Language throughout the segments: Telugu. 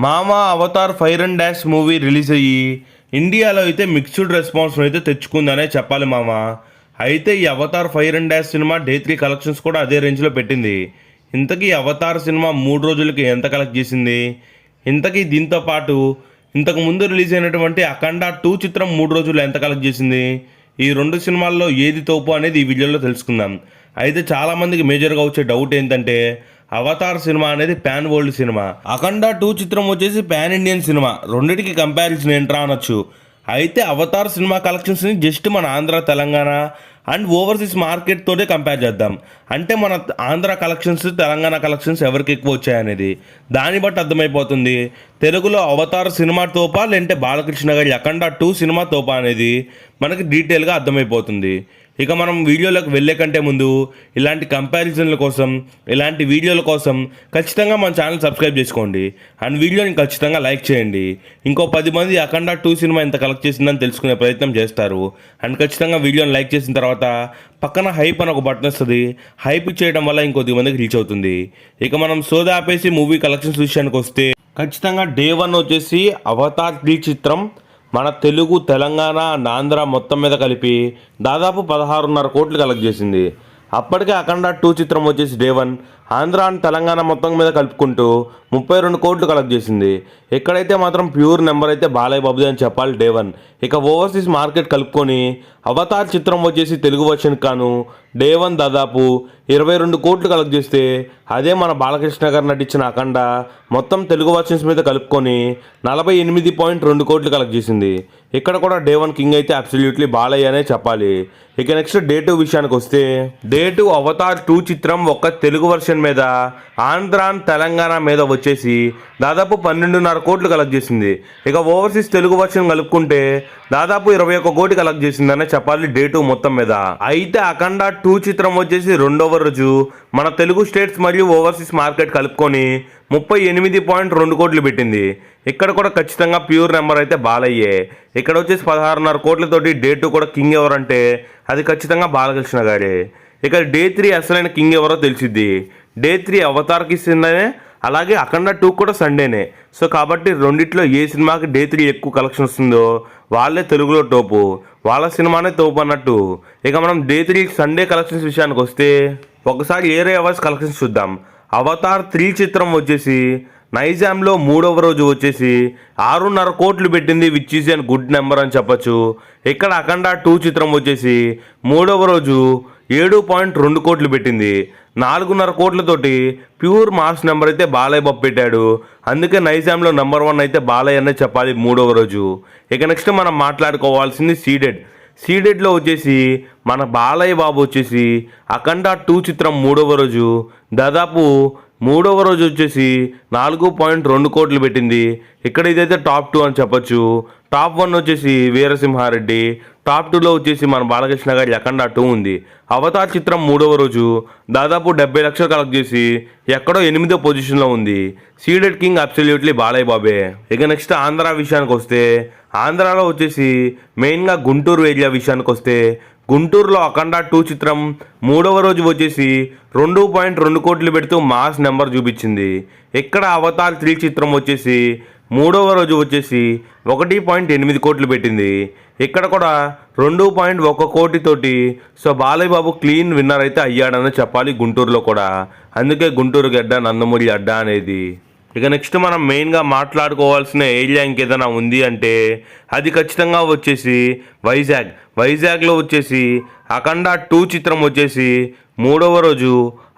మామ Avatar fire and dash movie release అయ్యి ఇండియాలో అయితే మిక్స్డ్ రెస్పాన్స్ అయితే తెచ్చుకుందనే చెప్పాలి మామ. అయితే ఈ Avatar fire and dash cinema day 3 collections కూడా అదే రేంజ్లో పెట్టింది. ఇంతకీ అవతార్ సినిమా 3 రోజులకి ఎంత కలెక్ట్ చేసింది? ఇంతకీ దీంతో పాటు ఇంతకు ముందు రిలీజ్ అయినటువంటి అఖండ 2 చిత్రం 3 రోజులు ఎంత కలెక్ట్ చేసింది? ఈ 2 సినిమాల్లో ఏది తోపు అనేది ఈ వీడియోలో తెలుసుకుందాం. అయితే చాలామందికి మేజర్గా వచ్చే డౌట్ ఏంటంటే అవతార్ సినిమా అనేది పాన్ వరల్డ్ సినిమా, అఖండ 2 చిత్రం వచ్చేసి పాన్ ఇండియన్ సినిమా, రెండింటికి కంపారిజన్ ఏంట్రా అనొచ్చు. అయితే అవతార్ సినిమా కలెక్షన్స్ని జస్ట్ మన Andhra, Telangana and overseas market తోటే కంపేర్ చేద్దాం. అంటే మన ఆంధ్ర కలెక్షన్స్, తెలంగాణ కలెక్షన్స్ ఎవరికి ఎక్కువ వచ్చాయనేది దాన్ని బట్టి అర్థమైపోతుంది తెలుగులో అవతార్ సినిమా తోపా లేదంటే బాలకృష్ణ గారి అఖండ 2 సినిమా తోపా అనేది మనకి డీటెయిల్గా అర్థమైపోతుంది. ఇక మనం వీడియోలోకి వెళ్ళే కంటే ముందు ఇలాంటి కంపారిజన్ల కోసం, ఇలాంటి వీడియోల కోసం ఖచ్చితంగా మన ఛానల్ సబ్స్క్రైబ్ చేసుకోండి అండ్ వీడియోని ఖచ్చితంగా లైక్ చేయండి. ఇంకో 10 మంది అఖండ 2 సినిమా ఎంత కలెక్ట్ చేసిందని తెలుసుకునే ప్రయత్నం చేస్తారు. అండ్ ఖచ్చితంగా వీడియోని లైక్ చేసిన తర్వాత పక్కన హైప్ అని ఒక బటన్ వస్తుంది. హైప్ చేయడం వల్ల ఇంకొద్ది మందికి రీచ్ అవుతుంది. ఇక మనం సోదా ఆపేసి మూవీ కలెక్షన్స్ విషయానికి వస్తే ఖచ్చితంగా డే 1 వచ్చేసి అవతార్ 3 చిత్రం మన తెలుగు, తెలంగాణ అండ్ ఆంధ్ర మొత్తం మీద కలిపి దాదాపు 16.5 కోట్లు కలెక్ట్ చేసింది. అప్పటికే అఖండ 2 చిత్రం వచ్చేసి డే 1 ఆంధ్ర అండ్ తెలంగాణ మొత్తం మీద కలుపుకుంటూ 32 కోట్లు కలెక్ట్ చేసింది. ఎక్కడైతే మాత్రం ప్యూర్ నెంబర్ అయితే బాలయ్య బాబుది అని చెప్పాలి డే 1. ఇక ఓవర్సీస్ మార్కెట్ కలుపుకొని అవతార్ చిత్రం వచ్చేసి తెలుగు వర్షన్ కాను డే 1 దాదాపు 22 కోట్లు కలెక్ట్ చేస్తే, అదే మన బాలకృష్ణ గారు నటించిన అఖండ మొత్తం తెలుగు వర్షన్స్ మీద కలుపుకొని 48.2 కోట్లు కలెక్ట్ చేసింది. ఇక్కడ కూడా డే 1 కింగ్ అయితే అబ్సల్యూట్లీ బాలయ్య అనే చెప్పాలి. ఇక నెక్స్ట్ డే 2 విషయానికి వస్తే డే 2 అవతార్ 2 చిత్రం ఒక్క తెలుగు వర్షన్ మీద ఆంధ్ర తెలంగాణ మీద వచ్చేసి దాదాపు 12.5 కోట్లు కలెక్ట్ చేసింది. ఇక ఓవర్సీస్ తెలుగు వర్షన్ కలుపుకుంటే దాదాపు 21 కోటి కలెక్ట్ చేసిందనే చెప్పాలి డే 2 మొత్తం మీద. అయితే అఖండ 2 చిత్రం వచ్చేసి రెండవ రోజు మన తెలుగు స్టేట్స్ మరియు ఓవర్సీస్ మార్కెట్ కలుపుకొని 38.2 కోట్లు పెట్టింది. ఇక్కడ కూడా ఖచ్చితంగా ప్యూర్ నెంబర్ అయితే బాలయ్యే. ఇక్కడ వచ్చేసి 16.5 కోట్లతోటి డే 2 కూడా కింగ్ ఎవరంటే అది ఖచ్చితంగా బాలకృష్ణ గారే. ఇక డే 3 అసలైన కింగ్ ఎవరో తెలిసిద్ది. డే 3 అవతార్కి ఇస్తుందనే, అలాగే అఖండ 2 కూడా సండేనే. సో కాబట్టి రెండిట్లో ఏ సినిమాకి డే 3 ఎక్కువ కలెక్షన్ వస్తుందో వాళ్ళే తెలుగులో టోపు, వాళ్ళ సినిమానే తోపు అన్నట్టు. ఇక మనం డే 3 సండే కలెక్షన్స్ విషయానికి వస్తే ఒకసారి ఏరే అవర్స్ కలెక్షన్స్ చూద్దాం. అవతార్ 3 చిత్రం వచ్చేసి నైజాంలో 3వ రోజు వచ్చేసి 6.5 కోట్లు పెట్టింది, which is an good number అని చెప్పచ్చు. ఇక్కడ అఖండ 2 చిత్రం వచ్చేసి 3వ రోజు 7.2 కోట్లు పెట్టింది. 4.5 కోట్లతోటి ప్యూర్ మాస్ నెంబర్ అయితే బాలయ్య బాబు పెట్టాడు. అందుకే నైజాంలో నెంబర్ 1 అయితే బాలయ్య అనే చెప్పాలి 3వ రోజు. ఇక నెక్స్ట్ మనం మాట్లాడుకోవాల్సింది సీడెడ్లో వచ్చేసి మన బాలయ్య బాబు వచ్చేసి అఖండ 2 చిత్రం 3వ రోజు దాదాపు 3వ రోజు వచ్చేసి 4.2 కోట్లు పెట్టింది. ఇక్కడ ఇదైతే టాప్ 2 అని చెప్పొచ్చు. టాప్ 1 వచ్చేసి వీరసింహారెడ్డి, టాప్ 2లో వచ్చేసి మన బాలకృష్ణ గారి అఖండ 2 ఉంది. అవతార్ చిత్రం 3వ రోజు దాదాపు 70 లక్షలు కలెక్ట్ చేసి ఎక్కడో 8వ పొజిషన్లో ఉంది. సీడెడ్ కింగ్ అబ్సల్యూట్లీ బాలయ్య బాబే. ఇక నెక్స్ట్ ఆంధ్ర విషయానికి వస్తే ఆంధ్రాలో వచ్చేసి మెయిన్గా గుంటూరు ఏరియా విషయానికి వస్తే గుంటూరులో అఖండ 2 చిత్రం 3వ రోజు వచ్చేసి 2.2 కోట్లు పెడుతూ మాస్ నెంబర్ చూపించింది. ఇక్కడ అవతార్ 3 చిత్రం వచ్చేసి 3వ రోజు వచ్చేసి 1.8 కోట్లు పెట్టింది. ఇక్కడ కూడా 2.1 కోటితోటి so Balayya Babu clean winner అయితే అయ్యాడని చెప్పాలి గుంటూరులో కూడా. అందుకే గుంటూరు గడ్డ నందమూరి అడ్డ అనేది. ఇక నెక్స్ట్ మనం మెయిన్గా మాట్లాడుకోవాల్సిన ఏరియా ఇంకేదైనా ఉంది అంటే అది ఖచ్చితంగా వచ్చేసి వైజాగ్లో వచ్చేసి అఖండ 2 చిత్రం వచ్చేసి 3వ రోజు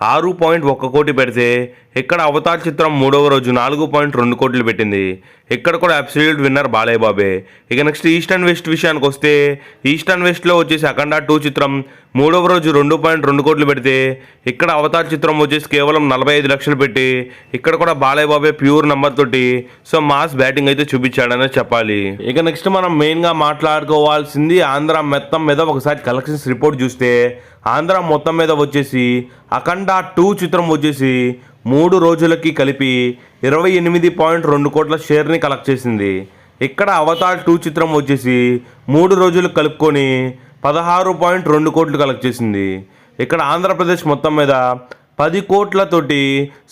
6.1 కోటి పెడితే ఇక్కడ అవతార్ చిత్రం 3వ రోజు 4.2 కోట్లు పెట్టింది. ఇక్కడ కూడా అబ్సల్యూట్ విన్నర్ బాలయ్య బాబే. ఇక నెక్స్ట్ ఈస్ట్ అండ్ వెస్ట్ విషయానికి వస్తే ఈస్ట్ అండ్ వెస్ట్లో వచ్చేసి అఖండ 2 చిత్రం 3వ రోజు 2.2 కోట్లు పెడితే ఇక్కడ అవతార్ చిత్రం వచ్చేసి కేవలం 45 లక్షలు పెట్టి ఇక్కడ కూడా బాలయ్య బాబే ప్యూర్ నెంబర్ తోటి సో మాస్ బ్యాటింగ్ అయితే చూపించాడనే చెప్పాలి. ఇక నెక్స్ట్ మనం మెయిన్గా మాట్లాడుకోవాల్సింది ఆంధ్ర మొత్తం మీద ఒకసారి కలెక్షన్స్ రిపోర్ట్ చూస్తే ఆంధ్ర మొత్తం మీద వచ్చేసి అఖండ 2 చిత్రం వచ్చేసి 3 రోజులకి కలిపి 28.2 కోట్ల షేర్ని కలెక్ట్ చేసింది. ఇక్కడ అవతార్ 2 చిత్రం వచ్చేసి 3 రోజులకు కలుపుకొని 16.2 కోట్లు కలెక్ట్ చేసింది. ఇక్కడ ఆంధ్రప్రదేశ్ మొత్తం మీద 10 కోట్లతోటి.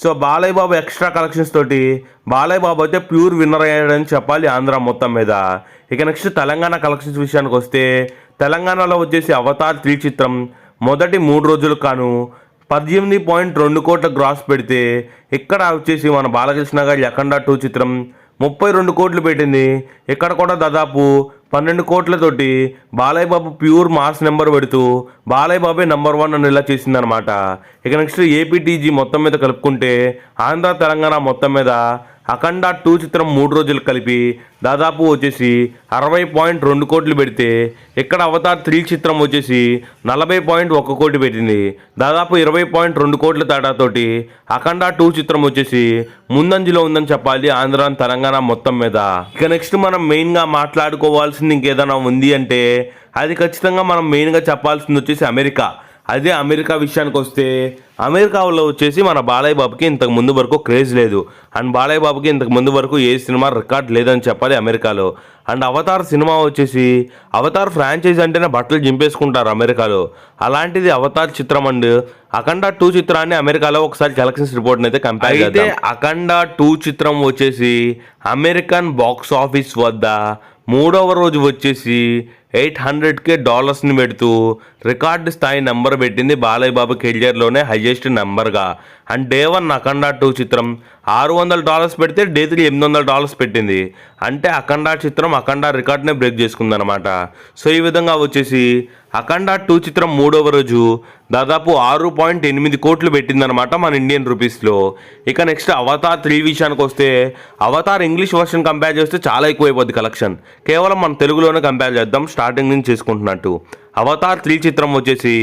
So Balayya Babu extra collections తోటి బాలయ్య బాబు అయితే ప్యూర్ విన్నర్ అయ్యాడని చెప్పాలి ఆంధ్ర మొత్తం మీద. ఇక నెక్స్ట్ తెలంగాణ కలెక్షన్స్ విషయానికి వస్తే తెలంగాణలో వచ్చేసి అవతార్ 3 చిత్రం మొదటి 3 రోజులకు కాను 18.2 కోట్ల గ్రాస్ పెడితే, ఇక్కడ వచ్చేసి మన బాలకృష్ణ గారి అఖండ 2 చిత్రం 32 కోట్లు పెట్టింది. ఇక్కడ కూడా దాదాపు 12 కోట్లతోటి Balayya Babu pure mass number పెడుతూ బాలయ్య బాబే నెంబర్ 1 అని ఇలా చేసిందనమాట. ఇక నెక్స్ట్ ఏపీటీజీ మొత్తం మీద కలుపుకుంటే ఆంధ్ర తెలంగాణ మొత్తం మీద అఖండ 2 చిత్రం 3 రోజులు కలిపి దాదాపు వచ్చేసి 60.2 కోట్లు పెడితే, ఇక్కడ అవతార్ 3 చిత్రం వచ్చేసి 40.1 కోటి పెట్టింది. దాదాపు 20.2 కోట్ల తేడాతోటి అఖండ 2 చిత్రం వచ్చేసి ముందంజలో ఉందని చెప్పాలి ఆంధ్ర తెలంగాణ మొత్తం మీద. ఇక నెక్స్ట్ మనం మెయిన్గా మాట్లాడుకోవాల్సింది ఇంకేదైనా ఉంది అంటే అది ఖచ్చితంగా మనం మెయిన్గా చెప్పాల్సింది వచ్చేసి అమెరికా. అదే అమెరికా విషయానికి వస్తే అమెరికాలో వచ్చేసి మన బాలయ్య బాబుకి ఇంతకు ముందు వరకు క్రేజ్ లేదు. అండ్ బాలయ్య బాబుకి ఇంతకు ముందు వరకు ఏ సినిమా రికార్డ్ లేదని చెప్పాలి అమెరికాలో. అండ్ అవతార్ సినిమా వచ్చేసి అవతార్ ఫ్రాంచైజ్ అంటేనే బట్టలు చింపేసుకుంటారు అమెరికాలో. అలాంటిది అవతార్ చిత్రం అండ్ అఖండ 2 చిత్రాన్ని అమెరికాలో ఒకసారి కలెక్షన్స్ రిపోర్ట్ని అయితే కంపేర్ అయితే అఖండ 2 చిత్రం వచ్చేసి అమెరికన్ బాక్స్ ఆఫీస్ వద్ద 3వ రోజు వచ్చేసి $800K పెడుతూ రికార్డు స్థాయి నెంబర్ పెట్టింది Balayya Babu కెరియర్లోనే highest నెంబర్గా. And day 1 అఖండ 2 చిత్రం $600 పెడితే డే 3 $800 పెట్టింది. అంటే అఖండ చిత్రం అఖండ రికార్డ్నే బ్రేక్ చేసుకుందనమాట. సో ఈ విధంగా వచ్చేసి అఖండ 2 చిత్రం 3వ రోజు దాదాపు 6.8 కోట్లు పెట్టిందనమాట మన ఇండియన్ రూపీస్లో. ఇక నెక్స్ట్ అవతార్ 3 విషయానికి వస్తే అవతార్ ఇంగ్లీష్ వర్షన్ కంపేర్ చేస్తే చాలా ఎక్కువైపోద్ది కలెక్షన్. కేవలం మన తెలుగులోనే కంపేర్ చేద్దాం స్టార్టింగ్ నుంచి చేసుకుంటున్నట్టు. అవతార్ 3 చిత్రం వచ్చేసి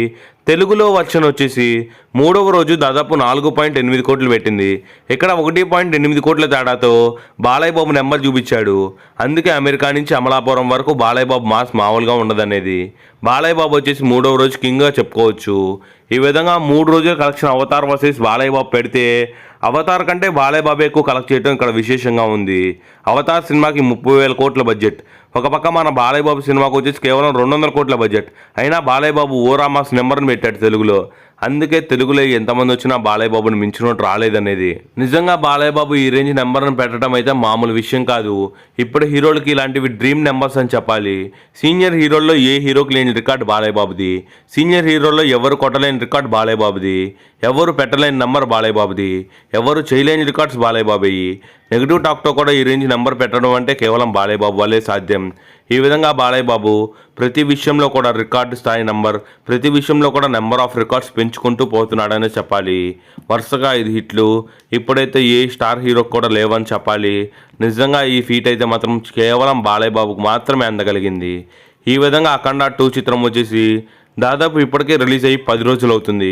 తెలుగులో వర్షన్ వచ్చేసి 3వ రోజు దాదాపు 4.8 కోట్లు పెట్టింది. ఇక్కడ 1.8 కోట్ల తేడాతో బాలయ్య బాబు నెంబర్ చూపించాడు. అందుకే అమెరికా నుంచి అమలాపురం వరకు బాలయ్య బాబు మాస్ మామూలుగా ఉండదనేది. బాలయ్య బాబు వచ్చేసి 3వ రోజు కింగ్గా చెప్పుకోవచ్చు. ఈ విధంగా 3 రోజుల collection Avatar versus Balayya Babu పెడితే అవతార్ కంటే బాలయ్య బాబు ఎక్కువ కలెక్ట్ చేయడం ఇక్కడ విశేషంగా ఉంది. అవతార్ సినిమాకి 30,000 కోట్ల బడ్జెట్, ఒక పక్క మన బాలయ్య బాబు సినిమాకి వచ్చేసి కేవలం 200 కోట్ల బడ్జెట్. అయినా బాలయ్య బాబు ఓరా మాస్ నెంబర్ని పెట్టాడు తెలుగులో. అందుకే తెలుగులో ఎంతమంది వచ్చినా బాలయ్య బాబుని మించినట్టు రాలేదనేది. నిజంగా బాలయ్య బాబు ఈ రేంజ్ నెంబర్ని పెట్టడం అయితే మామూలు విషయం కాదు. ఇప్పుడు హీరోలకి ఇలాంటివి డ్రీమ్ నెంబర్స్ అని చెప్పాలి. సీనియర్ హీరోల్లో ఏ హీరోకి లేని రికార్డు బాలయ్య బాబుది. సీనియర్ హీరోల్లో ఎవరు కొట్టలేని రికార్డు బాలయ్య బాబుది. ఎవరు పెట్టలేని నెంబర్ బాలయ్య బాబుది. ఎవరు చేయలేని రికార్డ్స్ బాలయ్య బాబుయి. నెగిటివ్ టాక్తో కూడా ఈ రేంజ్ నెంబర్ పెట్టడం అంటే కేవలం బాలయ్య బాబు వల్లే సాధ్యం. ఈ విధంగా బాలయ్య బాబు ప్రతి విషయంలో కూడా రికార్డు స్థాయి నెంబర్, ప్రతి విషయంలో కూడా నెంబర్ ఆఫ్ రికార్డ్స్ పెంచుకుంటూ పోతున్నాడనే చెప్పాలి. వరుసగా 5 హిట్లు ఇప్పుడైతే ఏ స్టార్ హీరోకి కూడా లేవని చెప్పాలి. నిజంగా ఈ ఫీట్ అయితే మాత్రం కేవలం బాలయ్య బాబుకు మాత్రమే అందగలిగింది. ఈ విధంగా అఖండ 2 చిత్రం వచ్చేసి దాదాపు ఇప్పటికే రిలీజ్ అయ్యి 10 రోజులు అవుతుంది.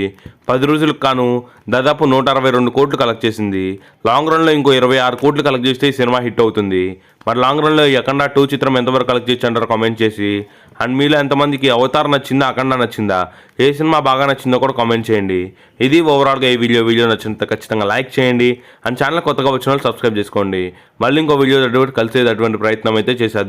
10 రోజులకు కాను దాదాపు 162 కోట్లు కలెక్ట్ చేసింది. లాంగ్ రన్లో ఇంకో 26 కోట్లు కలెక్ట్ చేస్తే ఈ సినిమా హిట్ అవుతుంది. మరి లాంగ్ రన్లో ఈ అఖండ 2 చిత్రం ఎంతవరకు కలెక్ట్ చేయొచ్చు అంటారు కామెంట్ చేసి. అండ్ మీలో ఎంతమందికి అవతార్ నచ్చిందా అఖండ నచ్చిందా, ఏ సినిమా బాగా నచ్చిందో కూడా కామెంట్ చేయండి. ఇది ఓవరాల్గా ఈ వీడియో నచ్చినంత ఖచ్చితంగా లైక్ చేయండి. అండ్ ఛానల్ కొత్తగా వచ్చిన వాళ్ళు సబ్స్క్రైబ్ చేసుకోండి. మళ్ళీ ఇంకో వీడియో కలిసేది అటువంటి ప్రయత్నం అయితే చేసేద్దాం.